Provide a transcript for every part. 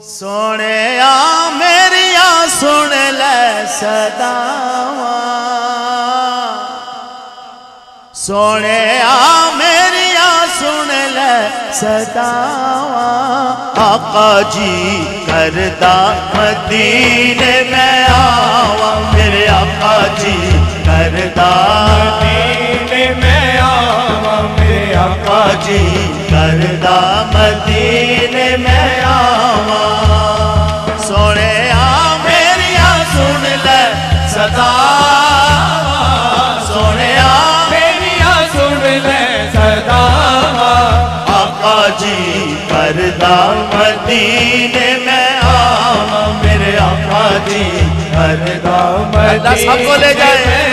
सोने मेरिया सुन ले सदावा, सोने मेरिया सुन ले सदावा। आका जी करदा मदीने में आवा, मेरे आका जी करदा मदीने में आवा, मेरे आका जी करदा मदीने में आवा। सोने मेरिया सुन ले सदावा, सोने मेरिया सुन ले सदावा। आका जी करदा मदीने में आवा, मेरे आका जी करदा मदीने सबको ले जाए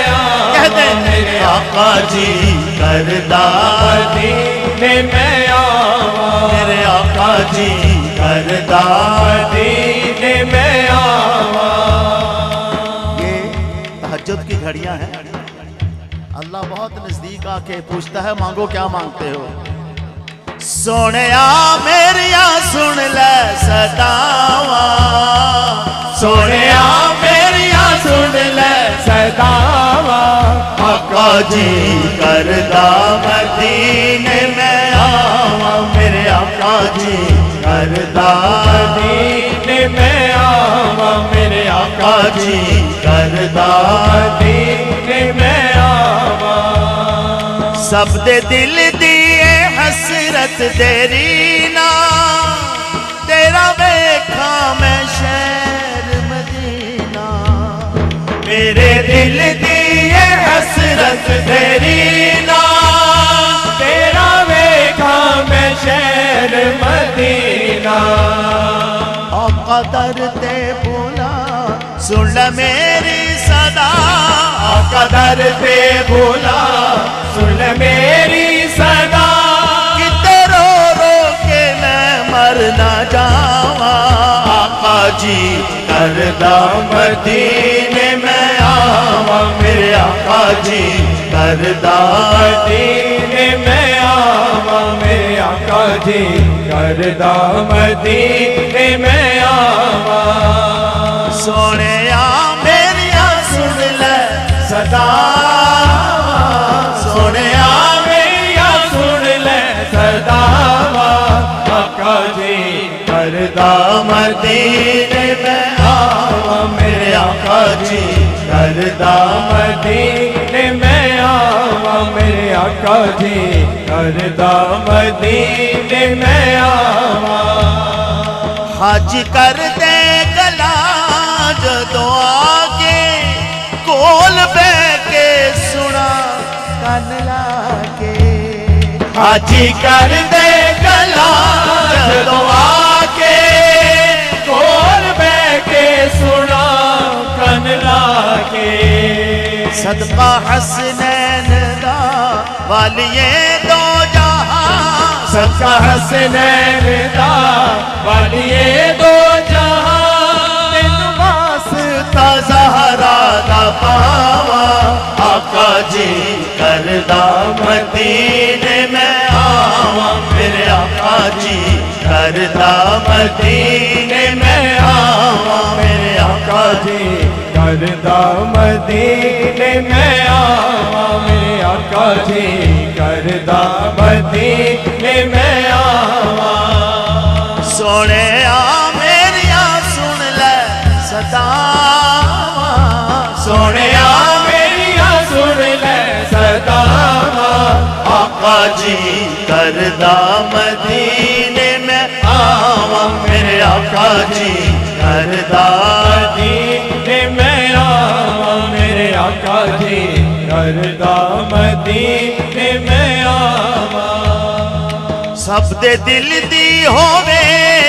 कहते मेरे आका जी करदा मदीने में आवा, मेरे आका जी करदा मदीने में आवा। ये तहज्जुद की घड़ियां हैं। अल्लाह बहुत नजदीक आके पूछता है मांगो क्या मांगते हो। सोने मेरिया सुन ले सदावा, सोने मेरिया सुन ले सदावा। आका जी करदा मदीने में आवा, मेरे आका जी करदा मदीने में आवा, मेरे आका जी करदा मदीने में आवा। सब दे दिल दिए हसरत तेरी ना, तेरा वेखा मैं शहर मदीना। मेरे दिल दिए हसरत तेरी ना, तेरा वेखा मैं शहर मदीना। आका दर ते बोला सुन ले मेरी सदा, आका दर ते बोला सुन ले मेरी सदा। किते रो रो के मैं मर ना जावा। आका जी करदा मदीने में आवा, मेरे आका जी करदा मदीने में आवा, मेरे आका जी करदा मदीने में आवा। सोने मेरिया सुन ले सदावा, सोने मेरिया सुन ले सदावा। आका जी करदा मदीने में आवा, मेरे आका जी करदा मदीने में आवा, मेरे आका जी करदा मदीने में आवा। हज कर दे गला जदों आके, कोल बह के सुना कन लाके। हाजी कर दे गला जदों आके, कोल बह के सुना कन लाके। सदका हसनैन दा वालिए दो जहां, सदका हसनैन दा वालिए दो जहां। ज़हरा दा पावा, आका जी करदा मदीने में आवा, मेरे आका जी करदा मदीने में आवा, मेरे आका जी करदा मदीने में आवा, मेरे आका जी करदा मदीने में आवा। सोने मेरिया सुन ले सदावा, सोने मेरिया सुन ले सदावा। आका जी करदा मदीने में आवा, मेरे आका जी करदा मदीने में आवा, मेरे आका जी करदा मदीने में आवा। सब दे दिल दी होवे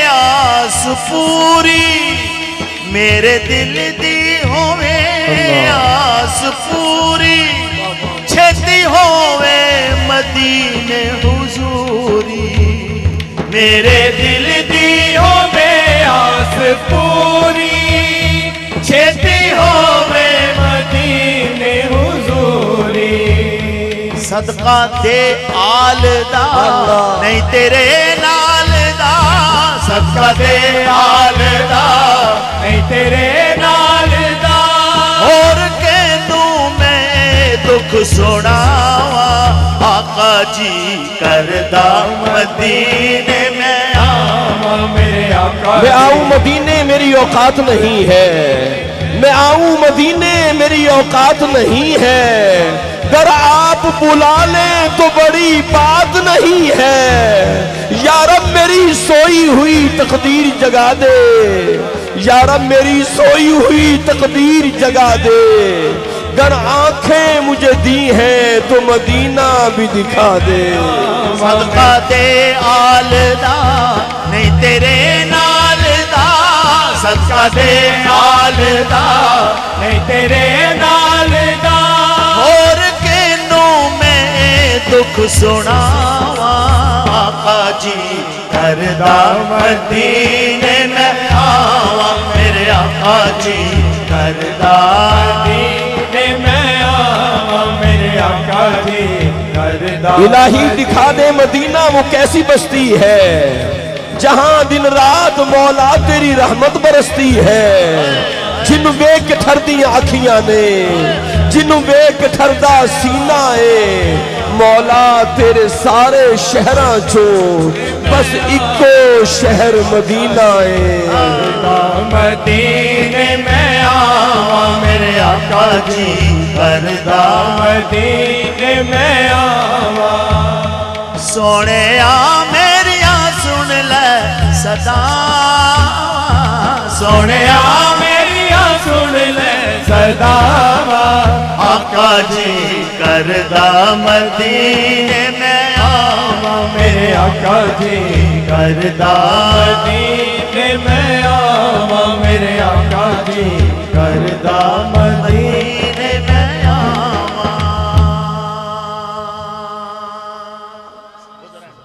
आस पूरी, मेरे दिल दी होवे आस पूरी। छेती होवे मदीने हुजूरी, मेरे दिल दी होवे आस पूरी। छेती होवे मदीने हुजूरी। सदका दे आल दा नहीं तेरे नाल दा, सदका दे आल तेरे नाल दा और के तू मैं दुख सुनावा आका जी करदा मदीने में आवा मेरे आका मैं आऊं मदीने मेरी औकात नहीं है, मैं आऊं मदीने मेरी औकात नहीं है, अगर आप बुला लें तो बड़ी बात नहीं है। या रब मेरी सोई हुई तकदीर जगा दे, या रब मेरी सोई हुई तकदीर जगा दे, अगर आंखें मुझे दी हैं तो मदीना भी दिखा दे। सदका दे आलदा नहीं तेरे नाल दा, सदका दे आलदा नहीं तेरे नाल दा और केनू मैं दुख सुनावा आका जी करदा मदीने में आवा मेरे आका जी करदा मदीने में आवा मेरे आका जी करदा। इलाही दिखा दे मदीना वो कैसी बस्ती है जहां दिन रात मौला तेरी रहमत बरसती है। जिन वेख के ठरदी आखियां ने, जिन वेख के ठरदा सीना है, मौला तेरे सारे शहरां चो बस इको शहर मदीना है। मदीने में आवा मेरे आका जी करदा मदीने में आवा। सोने मेरिया सुन ले सदा, सोने मेरिया सुन ले सदा आका जी करदा मदीने में आवा मेरे आका जी करदा मदीने में आवा मेरे आका जी करदा।